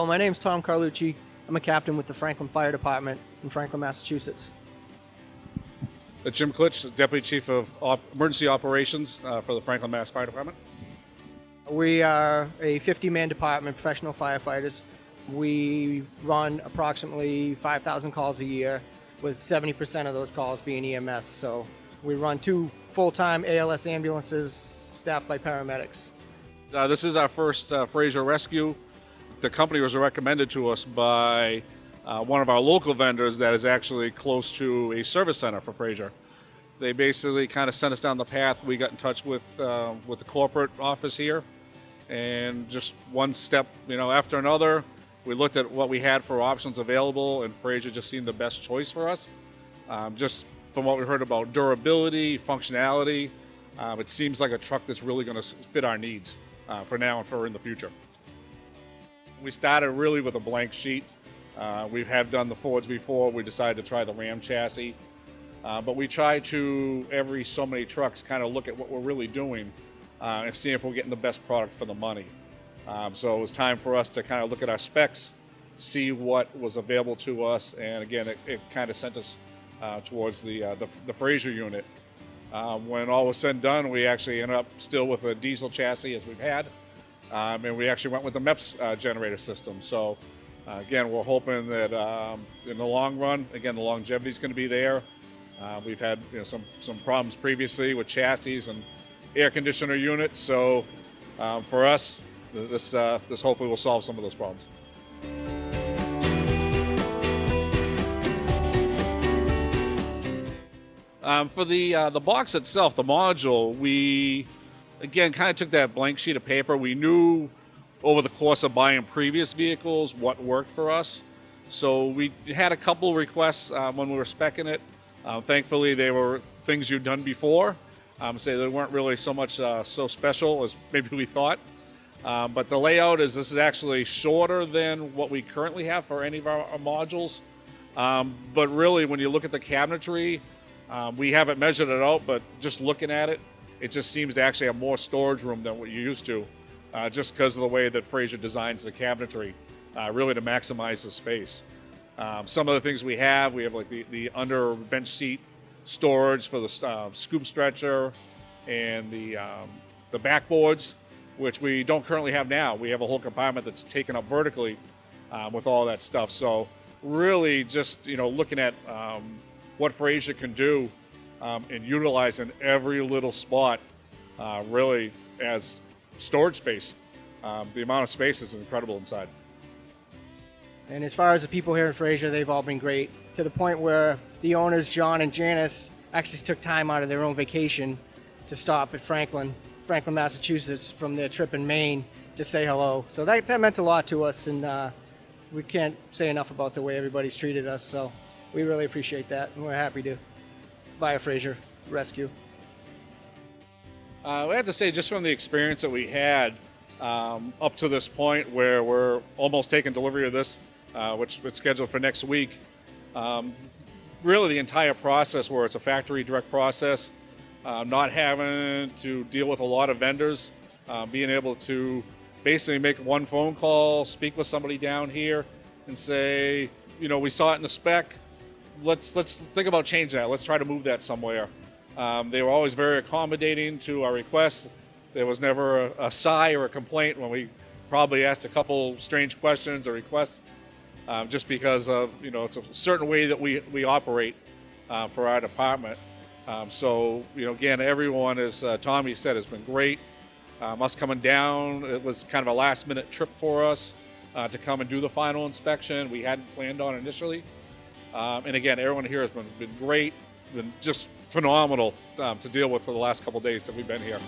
Hello, my name's Tom Carlucci. I'm a captain with the Franklin Fire Department in Franklin, Massachusetts. Jim Klitsch, Deputy Chief of Emergency Operations for the Franklin, Mass. Fire Department. We are a 50-man department, professional firefighters. We run approximately 5,000 calls a year, with 70% of those calls being EMS. So we run 2 full-time ALS ambulances staffed by paramedics. This is our first Frazer rescue. The company was recommended to us by one of our local vendors that is actually close to a service center for Frazer. They basically kind of sent us down the path. We got in touch with the corporate office here, and just one step, after another, we looked at what we had for options available, and Frazer just seemed the best choice for us. Just from what we heard about durability, functionality, it seems like a truck that's really going to fit our needs for now and for in the future. We started really with a blank sheet. We have done the Fords before. We decided to try the Ram chassis. But we try to, every so many trucks, kind of look at what we're really doing and see if we're getting the best product for the money. So it was time for us to kind of look at our specs, see what was available to us, and again, it kind of sent us towards the Frazer unit. When all was said and done, we actually ended up still with a diesel chassis as we've had, and we actually went with the MEPS generator system. So again, we're hoping that in the long run, again, the longevity is going to be there. We've had some problems previously with chassis and air conditioner units, so for us, this hopefully will solve some of those problems. For the box itself, the module, we again kind of took that blank sheet of paper. We knew over the course of buying previous vehicles what worked for us, so we had a couple requests when we were speccing it. Thankfully, they were things you'd done before, so they weren't really so much so special as maybe we thought. But the layout this is actually shorter than what we currently have for any of our modules. But really, when you look at the cabinetry, we haven't measured it out, but just looking at it, it just seems to actually have more storage room than what you're used to, just because of the way that Frazer designs the cabinetry, really to maximize the space. Some of the things we have like the under bench seat storage for the scoop stretcher and the backboards, which we don't currently have now. We have a whole compartment that's taken up vertically with all that stuff. So really just looking at what Frazer can do and utilizing every little spot really as storage space. The amount of space is incredible inside. And as far as the people here in Frazer, they've all been great, to the point where the owners, John and Janice, actually took time out of their own vacation to stop at Franklin, Massachusetts, from their trip in Maine to say hello. So that meant a lot to us, and we can't say enough about the way everybody's treated us. So we really appreciate that, and we're happy to buy a Frazer rescue. We have to say, just from the experience that we had up to this point, where we're almost taking delivery of this, which is scheduled for next week, really the entire process, where it's a factory direct process, not having to deal with a lot of vendors, being able to basically make one phone call, speak with somebody down here and say, we saw it in the spec, let's think about changing that, let's try to move that somewhere. They were always very accommodating to our requests. There was never a sigh or a complaint when we probably asked a couple strange questions or requests, just because of, it's a certain way that we operate for our department. So, again, everyone, as Tommy said, has been great. Us coming down, it was kind of a last-minute trip for us to come and do the final inspection. We hadn't planned on initially. And again, everyone here has been great, been just phenomenal to deal with for the last couple days that we've been here.